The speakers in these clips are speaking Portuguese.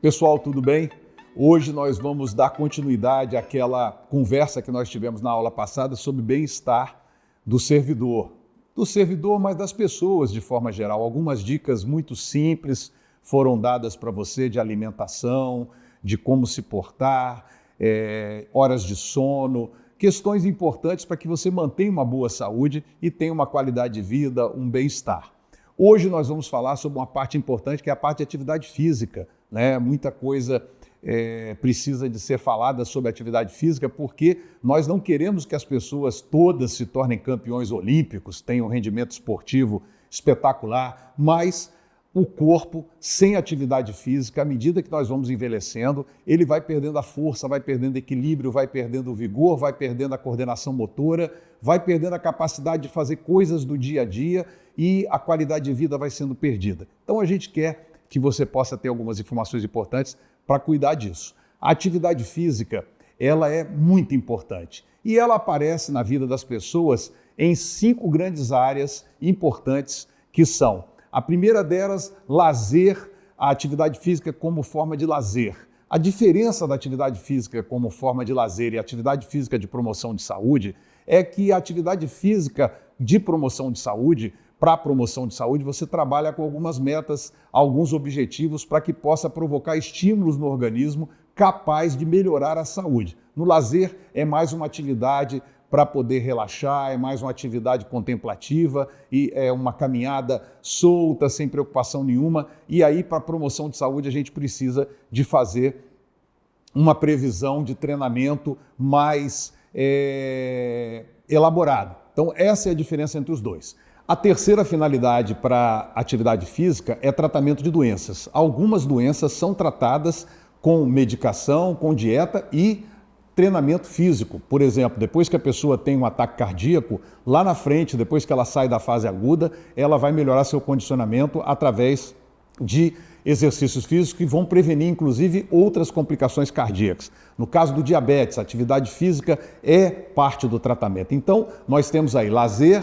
Pessoal, tudo bem? Hoje nós vamos dar continuidade àquela conversa que nós tivemos na aula passada sobre bem-estar do servidor. Do servidor, mas das pessoas de forma geral. Algumas dicas muito simples foram dadas para você de alimentação, de como se portar, horas de sono, questões importantes para que você mantenha uma boa saúde e tenha uma qualidade de vida, um bem-estar. Hoje nós vamos falar sobre uma parte importante que é a parte de atividade física. Muita coisa precisa de ser falada sobre atividade física porque nós não queremos que as pessoas todas se tornem campeões olímpicos, tenham um rendimento esportivo espetacular, mas o corpo sem atividade física, à medida que nós vamos envelhecendo, ele vai perdendo a força, vai perdendo equilíbrio, vai perdendo o vigor, vai perdendo a coordenação motora, vai perdendo a capacidade de fazer coisas do dia a dia e a qualidade de vida vai sendo perdida. Então a gente quer que você possa ter algumas informações importantes para cuidar disso. A atividade física, ela é muito importante e ela aparece na vida das pessoas em 5 grandes áreas importantes que são: a primeira delas, lazer, a atividade física como forma de lazer. A diferença da atividade física como forma de lazer e a atividade física de promoção de saúde é que a atividade física de promoção de saúde, para a promoção de saúde, você trabalha com algumas metas, alguns objetivos para que possa provocar estímulos no organismo capaz de melhorar a saúde. No lazer é mais uma atividade para poder relaxar, é mais uma atividade contemplativa e é uma caminhada solta, sem preocupação nenhuma. E aí, para a promoção de saúde, a gente precisa de fazer uma previsão de treinamento mais elaborado. Então, essa é a diferença entre os dois. A terceira finalidade para a atividade física é tratamento de doenças. Algumas doenças são tratadas com medicação, com dieta e treinamento físico. Por exemplo, depois que a pessoa tem um ataque cardíaco, lá na frente, depois que ela sai da fase aguda, ela vai melhorar seu condicionamento através de exercícios físicos que vão prevenir, inclusive, outras complicações cardíacas. No caso do diabetes, a atividade física é parte do tratamento. Então, nós temos aí lazer,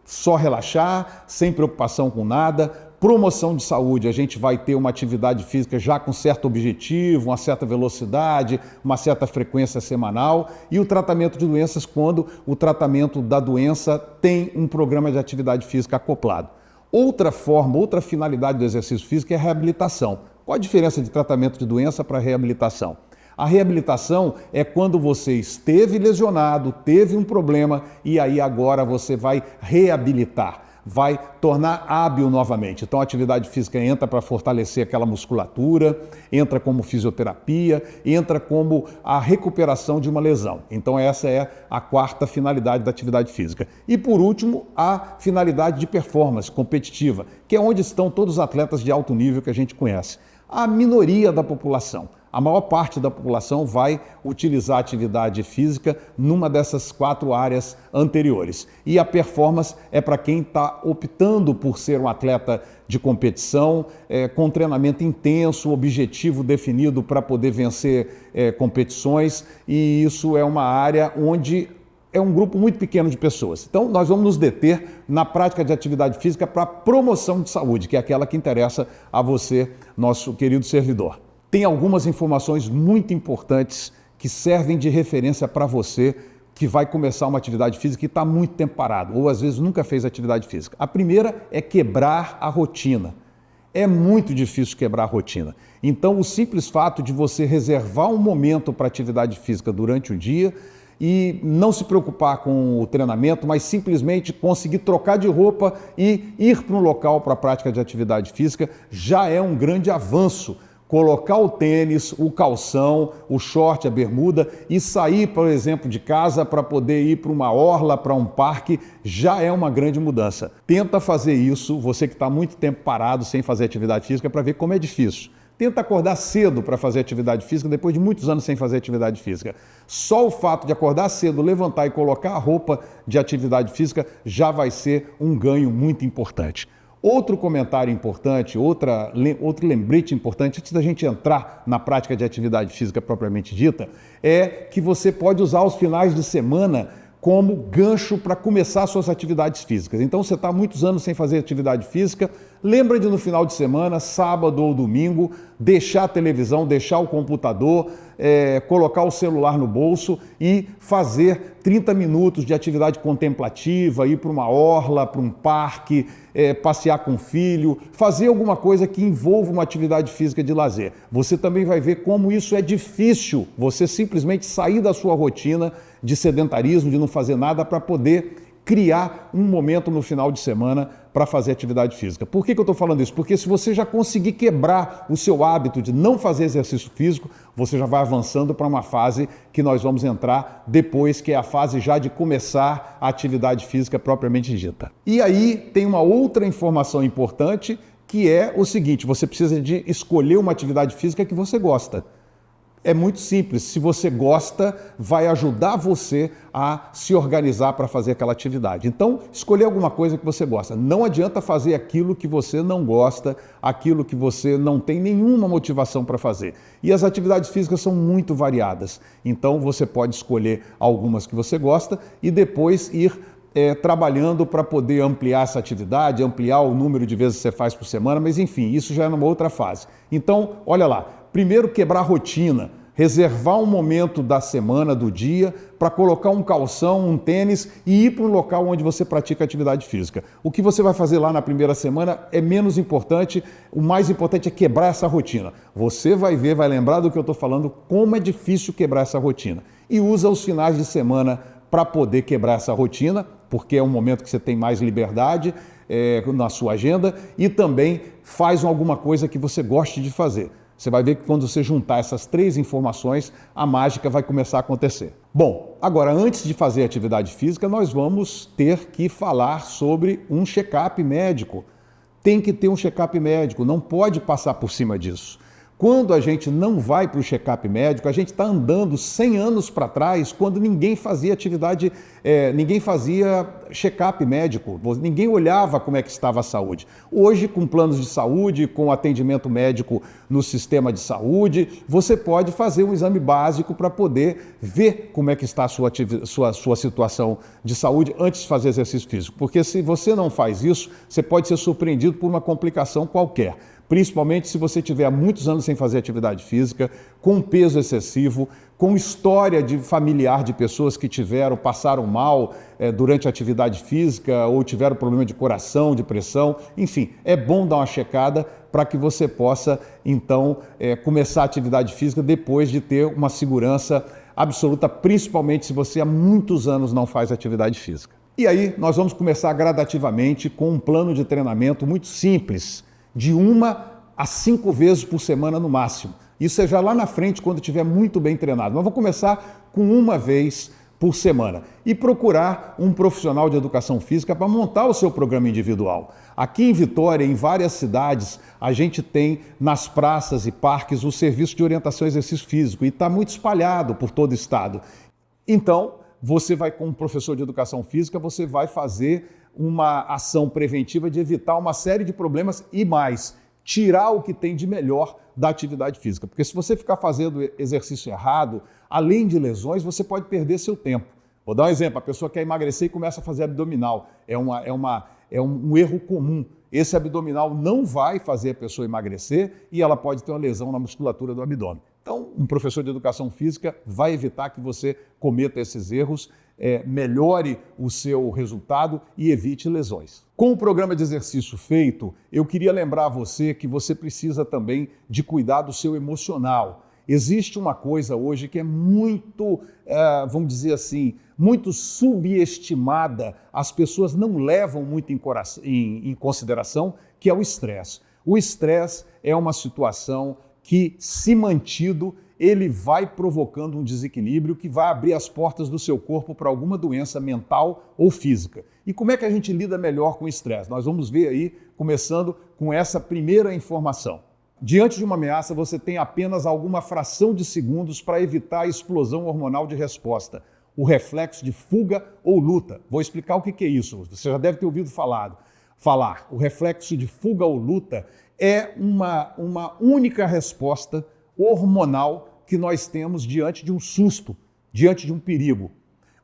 só relaxar, sem preocupação com nada. Promoção de saúde, a gente vai ter uma atividade física já com certo objetivo, uma certa velocidade, uma certa frequência semanal. E o tratamento de doenças, quando o tratamento da doença tem um programa de atividade física acoplado. Outra forma, outra finalidade do exercício físico é a reabilitação. Qual a diferença de tratamento de doença para reabilitação? A reabilitação é quando você esteve lesionado, teve um problema e aí agora você vai reabilitar, vai tornar hábil novamente. Então a atividade física entra para fortalecer aquela musculatura, entra como fisioterapia, entra como a recuperação de uma lesão. Então essa é a quarta finalidade da atividade física. E por último, a finalidade de performance competitiva, que é onde estão todos os atletas de alto nível que a gente conhece. A minoria da população. A maior parte da população vai utilizar a atividade física numa dessas 4 áreas anteriores. E a performance é para quem está optando por ser um atleta de competição, com treinamento intenso, objetivo definido para poder vencer competições. E isso é uma área onde é um grupo muito pequeno de pessoas. Então, nós vamos nos deter na prática de atividade física para promoção de saúde, que é aquela que interessa a você, nosso querido servidor. Tem algumas informações muito importantes que servem de referência para você que vai começar uma atividade física e está muito tempo parado, ou às vezes nunca fez atividade física. A primeira é quebrar a rotina. É muito difícil quebrar a rotina. Então, o simples fato de você reservar um momento para atividade física durante o dia e não se preocupar com o treinamento, mas simplesmente conseguir trocar de roupa e ir para um local para a prática de atividade física já é um grande avanço. Colocar o tênis, o calção, o short, a bermuda e sair, por exemplo, de casa para poder ir para uma orla, para um parque, já é uma grande mudança. Tenta fazer isso, você que está muito tempo parado sem fazer atividade física, para ver como é difícil. Tenta acordar cedo para fazer atividade física depois de muitos anos sem fazer atividade física. Só o fato de acordar cedo, levantar e colocar a roupa de atividade física já vai ser um ganho muito importante. Outro comentário importante, outro lembrete importante, antes da gente entrar na prática de atividade física propriamente dita, é que você pode usar os finais de semana como gancho para começar suas atividades físicas. Então você está há muitos anos sem fazer atividade física, lembra de no final de semana, sábado ou domingo, deixar a televisão, deixar o computador, colocar o celular no bolso e fazer 30 minutos de atividade contemplativa, ir para uma orla, para um parque, passear com o filho, fazer alguma coisa que envolva uma atividade física de lazer. Você também vai ver como isso é difícil, você simplesmente sair da sua rotina de sedentarismo, de não fazer nada, para poder criar um momento no final de semana para fazer atividade física. Por que eu estou falando isso? Porque se você já conseguir quebrar o seu hábito de não fazer exercício físico, você já vai avançando para uma fase que nós vamos entrar depois, que é a fase já de começar a atividade física propriamente dita. E aí tem uma outra informação importante, que é o seguinte: você precisa de escolher uma atividade física que você gosta. É muito simples, se você gosta, vai ajudar você a se organizar para fazer aquela atividade. Então, escolher alguma coisa que você gosta. Não adianta fazer aquilo que você não gosta, aquilo que você não tem nenhuma motivação para fazer. E as atividades físicas são muito variadas. Então, você pode escolher algumas que você gosta e depois ir trabalhando para poder ampliar essa atividade, ampliar o número de vezes que você faz por semana, mas enfim, isso já é numa outra fase. Então, olha lá. Primeiro, quebrar a rotina, reservar um momento da semana, do dia, para colocar um calção, um tênis e ir para um local onde você pratica atividade física. O que você vai fazer lá na primeira semana é menos importante, o mais importante é quebrar essa rotina. Você vai ver, vai lembrar do que eu estou falando, como é difícil quebrar essa rotina. E usa os finais de semana para poder quebrar essa rotina, porque é um momento que você tem mais liberdade na sua agenda, e também faz alguma coisa que você goste de fazer. Você vai ver que quando você juntar essas três informações, a mágica vai começar a acontecer. Bom, agora antes de fazer atividade física, nós vamos ter que falar sobre um check-up médico. Tem que ter um check-up médico, não pode passar por cima disso. Quando a gente não vai para o check-up médico, a gente está andando 100 anos para trás, quando ninguém fazia atividade, ninguém fazia check-up médico, ninguém olhava como é que estava a saúde. Hoje, com planos de saúde, com atendimento médico no sistema de saúde, você pode fazer um exame básico para poder ver como é que está a sua situação de saúde antes de fazer exercício físico. Porque se você não faz isso, você pode ser surpreendido por uma complicação qualquer. Principalmente se você tiver há muitos anos sem fazer atividade física, com peso excessivo, com história de familiar de pessoas que passaram mal durante a atividade física ou tiveram problema de coração, de pressão, enfim, é bom dar uma checada para que você possa, então, começar a atividade física depois de ter uma segurança absoluta, principalmente se você há muitos anos não faz atividade física. E aí, nós vamos começar gradativamente com um plano de treinamento muito simples, de 1 a 5 vezes por semana no máximo. Isso é já lá na frente, quando estiver muito bem treinado. Mas vou começar com 1 vez por semana e procurar um profissional de educação física para montar o seu programa individual. Aqui em Vitória, em várias cidades, a gente tem nas praças e parques o serviço de orientação e exercício físico e está muito espalhado por todo o estado. Então, você vai, com um professor de educação física, você vai fazer uma ação preventiva de evitar uma série de problemas e mais, tirar o que tem de melhor da atividade física. Porque se você ficar fazendo exercício errado, além de lesões, você pode perder seu tempo. Vou dar um exemplo, a pessoa quer emagrecer e começa a fazer abdominal. É um erro comum. Esse abdominal não vai fazer a pessoa emagrecer e ela pode ter uma lesão na musculatura do abdômen. Então, um professor de educação física vai evitar que você cometa esses erros, melhore o seu resultado e evite lesões. Com o programa de exercício feito, eu queria lembrar a você que você precisa também de cuidar do seu emocional. Existe uma coisa hoje que é muito, vamos dizer assim, muito subestimada, as pessoas não levam muito em consideração, que é o estresse. O estresse é uma situação que, se mantido, ele vai provocando um desequilíbrio que vai abrir as portas do seu corpo para alguma doença mental ou física. E como é que a gente lida melhor com o estresse? Nós vamos ver aí, começando com essa primeira informação. Diante de uma ameaça, você tem apenas alguma fração de segundos para evitar a explosão hormonal de resposta, o reflexo de fuga ou luta. Vou explicar o que é isso, você já deve ter ouvido falar. O reflexo de fuga ou luta é uma única resposta hormonal que nós temos diante de um susto, diante de um perigo.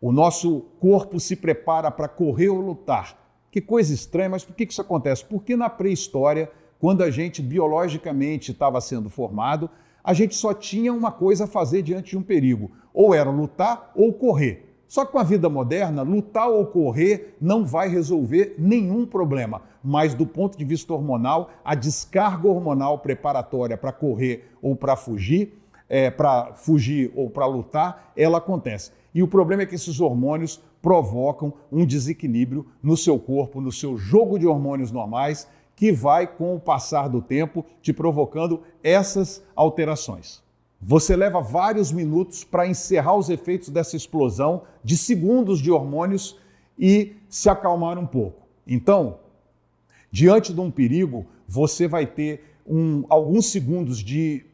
O nosso corpo se prepara para correr ou lutar. Que coisa estranha, mas por que isso acontece? Porque na pré-história, quando a gente biologicamente estava sendo formado, a gente só tinha uma coisa a fazer diante de um perigo. Ou era lutar ou correr. Só que com a vida moderna, lutar ou correr não vai resolver nenhum problema. Mas do ponto de vista hormonal, a descarga hormonal preparatória para correr ou para fugir ou para lutar, ela acontece. E o problema é que esses hormônios provocam um desequilíbrio no seu corpo, no seu jogo de hormônios normais, que vai, com o passar do tempo, te provocando essas alterações. Você leva vários minutos para encerrar os efeitos dessa explosão de segundos de hormônios e se acalmar um pouco. Então, diante de um perigo, você vai ter alguns segundos de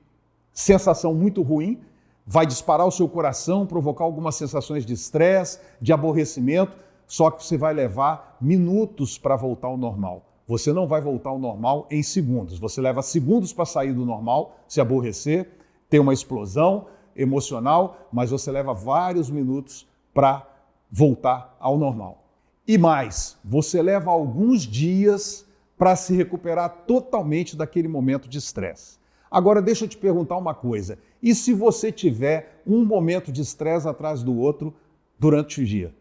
sensação muito ruim, vai disparar o seu coração, provocar algumas sensações de estresse, de aborrecimento, só que você vai levar minutos para voltar ao normal. Você não vai voltar ao normal em segundos. Você leva segundos para sair do normal, se aborrecer, ter uma explosão emocional, mas você leva vários minutos para voltar ao normal. E mais, você leva alguns dias para se recuperar totalmente daquele momento de estresse. Agora, deixa eu te perguntar uma coisa. E se você tiver um momento de estresse atrás do outro durante o dia?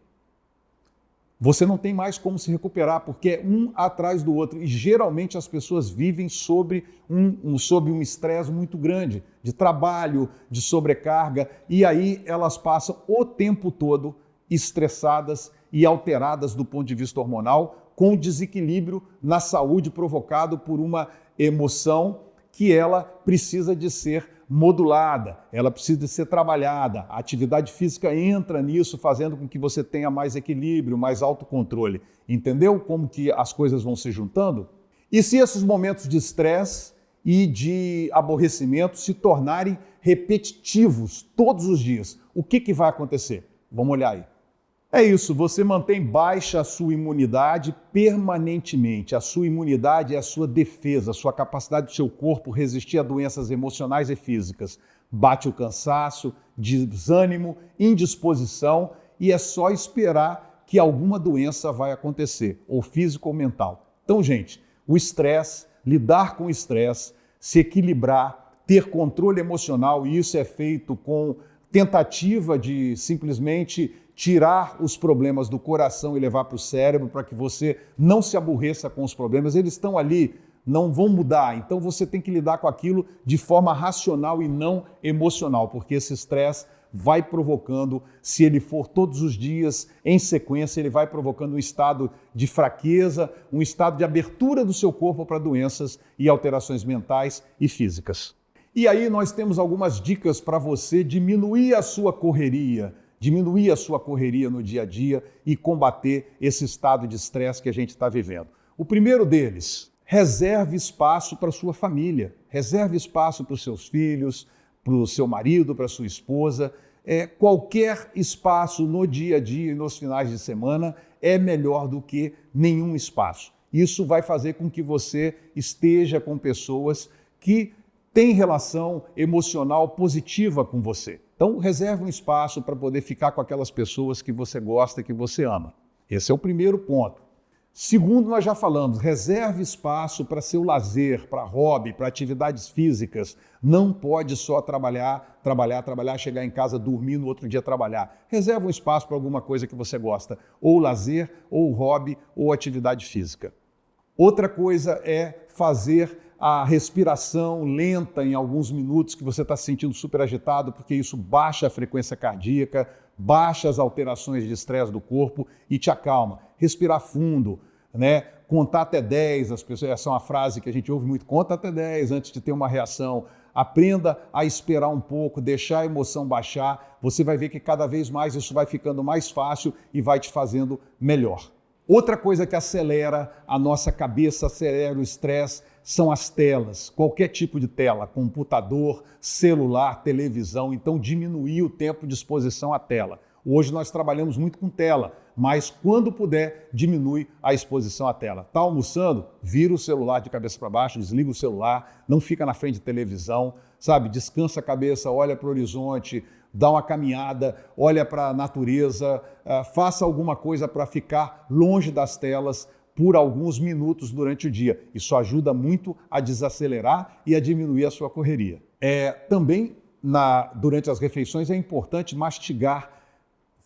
Você não tem mais como se recuperar, porque é um atrás do outro. E geralmente as pessoas vivem sob um estresse muito grande, de trabalho, de sobrecarga, e aí elas passam o tempo todo estressadas e alteradas do ponto de vista hormonal, com desequilíbrio na saúde provocado por uma emoção que ela precisa de ser modulada, ela precisa de ser trabalhada. A atividade física entra nisso, fazendo com que você tenha mais equilíbrio, mais autocontrole. Entendeu como que as coisas vão se juntando? E se esses momentos de estresse e de aborrecimento se tornarem repetitivos todos os dias, o que vai acontecer? Vamos olhar aí. É isso, você mantém baixa a sua imunidade permanentemente. A sua imunidade é a sua defesa, a sua capacidade do seu corpo resistir a doenças emocionais e físicas. Bate o cansaço, desânimo, indisposição, e é só esperar que alguma doença vai acontecer, ou física ou mental. Então, gente, o estresse, lidar com o estresse, se equilibrar, ter controle emocional, e isso é feito com tentativa de simplesmente tirar os problemas do coração e levar para o cérebro para que você não se aborreça com os problemas. Eles estão ali, não vão mudar. Então você tem que lidar com aquilo de forma racional e não emocional, porque esse estresse vai provocando, se ele for todos os dias em sequência, ele vai provocando um estado de fraqueza, um estado de abertura do seu corpo para doenças e alterações mentais e físicas. E aí nós temos algumas dicas para você diminuir a sua correria no dia a dia e combater esse estado de estresse que a gente está vivendo. O primeiro deles, reserve espaço para a sua família, reserve espaço para os seus filhos, para o seu marido, para a sua esposa. Qualquer espaço no dia a dia e nos finais de semana é melhor do que nenhum espaço. Isso vai fazer com que você esteja com pessoas que têm relação emocional positiva com você. Então, reserve um espaço para poder ficar com aquelas pessoas que você gosta, que você ama. Esse é o primeiro ponto. Segundo, nós já falamos, reserve espaço para seu lazer, para hobby, para atividades físicas. Não pode só trabalhar, chegar em casa, dormir, no outro dia trabalhar. Reserve um espaço para alguma coisa que você gosta, ou lazer, ou hobby, ou atividade física. Outra coisa é fazer a respiração lenta em alguns minutos que você está se sentindo super agitado, porque isso baixa a frequência cardíaca, baixa as alterações de estresse do corpo e te acalma. Respirar fundo, né? Contar até 10, as pessoas, essa é uma frase que a gente ouve muito, conta até 10 antes de ter uma reação. Aprenda a esperar um pouco, deixar a emoção baixar, você vai ver que cada vez mais isso vai ficando mais fácil e vai te fazendo melhor. Outra coisa que acelera a nossa cabeça, acelera o estresse, são as telas, qualquer tipo de tela, computador, celular, televisão. Então, diminuir o tempo de exposição à tela. Hoje nós trabalhamos muito com tela, mas quando puder, diminui a exposição à tela. Está almoçando? Vira o celular de cabeça para baixo, desliga o celular, não fica na frente de televisão, sabe? Descansa a cabeça, olha para o horizonte, dá uma caminhada, olha para a natureza, faça alguma coisa para ficar longe das telas por alguns minutos durante o dia. Isso ajuda muito a desacelerar e a diminuir a sua correria. Também, durante as refeições, é importante mastigar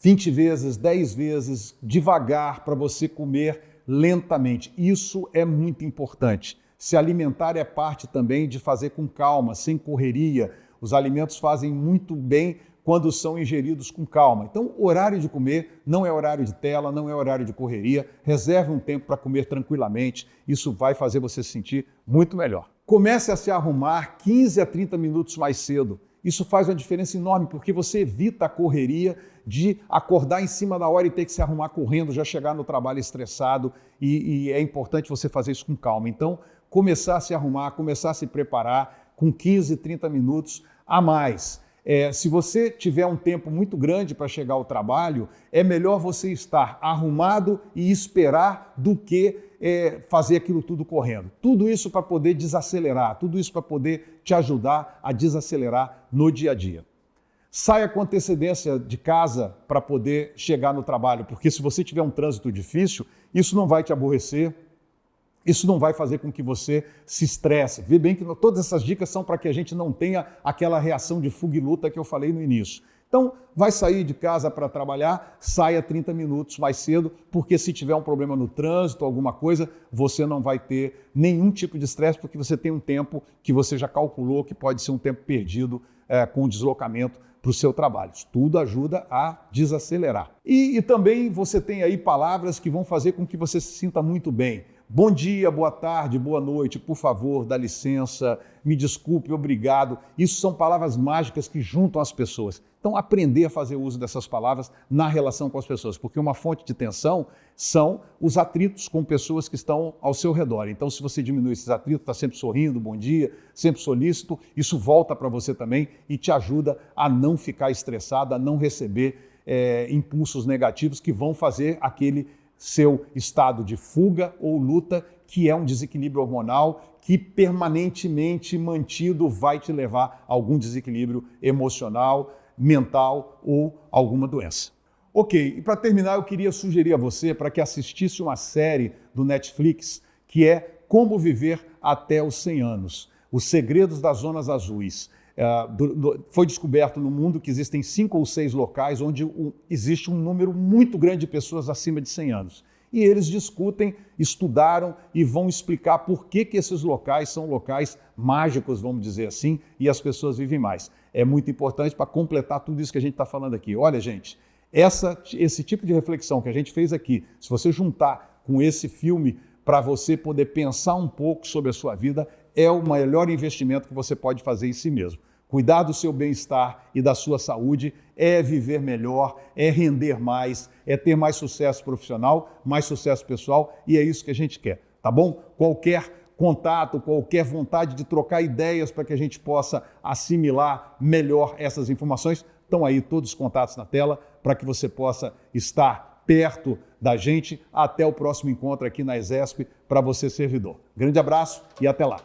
20 vezes, 10 vezes, devagar, para você comer lentamente. Isso é muito importante. Se alimentar é parte também de fazer com calma, sem correria. Os alimentos fazem muito bem quando são ingeridos com calma. Então, horário de comer não é horário de tela, não é horário de correria. Reserve um tempo para comer tranquilamente. Isso vai fazer você se sentir muito melhor. Comece a se arrumar 15 a 30 minutos mais cedo. Isso faz uma diferença enorme, porque você evita a correria de acordar em cima da hora e ter que se arrumar correndo, já chegar no trabalho estressado, e é importante você fazer isso com calma. Então, começar a se arrumar, começar a se preparar com 15, 30 minutos a mais. Se você tiver um tempo muito grande para chegar ao trabalho, é melhor você estar arrumado e esperar do que fazer aquilo tudo correndo. Tudo isso para poder desacelerar, tudo isso para poder te ajudar a desacelerar no dia a dia. Saia com antecedência de casa para poder chegar no trabalho, porque se você tiver um trânsito difícil, isso não vai te aborrecer, isso não vai fazer com que você se estresse. Vê bem que todas essas dicas são para que a gente não tenha aquela reação de fuga e luta que eu falei no início. Então, vai sair de casa para trabalhar, saia 30 minutos mais cedo, porque se tiver um problema no trânsito, alguma coisa, você não vai ter nenhum tipo de estresse, porque você tem um tempo que você já calculou que pode ser um tempo perdido com deslocamento para o seu trabalho. Isso tudo ajuda a desacelerar. E também você tem aí palavras que vão fazer com que você se sinta muito bem. Bom dia, boa tarde, boa noite, por favor, dá licença, me desculpe, obrigado. Isso são palavras mágicas que juntam as pessoas. Então, aprender a fazer uso dessas palavras na relação com as pessoas, porque uma fonte de tensão são os atritos com pessoas que estão ao seu redor. Então, se você diminui esses atritos, está sempre sorrindo, bom dia, sempre solícito, isso volta para você também e te ajuda a não ficar estressado, a não receber impulsos negativos que vão fazer aquele seu estado de fuga ou luta, que é um desequilíbrio hormonal que permanentemente mantido vai te levar a algum desequilíbrio emocional, mental ou alguma doença. Ok, e para terminar eu queria sugerir a você para que assistisse uma série do Netflix que é Como Viver até os 100 anos, Os Segredos das Zonas Azuis. Foi descoberto no mundo que existem 5 ou 6 locais onde existe um número muito grande de pessoas acima de 100 anos. E eles discutem, estudaram e vão explicar por que esses locais são locais mágicos, vamos dizer assim, e as pessoas vivem mais. É muito importante para completar tudo isso que a gente está falando aqui. Olha, gente, esse tipo de reflexão que a gente fez aqui, se você juntar com esse filme para você poder pensar um pouco sobre a sua vida, é o melhor investimento que você pode fazer em si mesmo. Cuidar do seu bem-estar e da sua saúde é viver melhor, é render mais, é ter mais sucesso profissional, mais sucesso pessoal, e é isso que a gente quer, tá bom? Qualquer contato, qualquer vontade de trocar ideias para que a gente possa assimilar melhor essas informações, estão aí todos os contatos na tela para que você possa estar perto da gente. Até o próximo encontro aqui na ESESP para você, servidor. Grande abraço e até lá.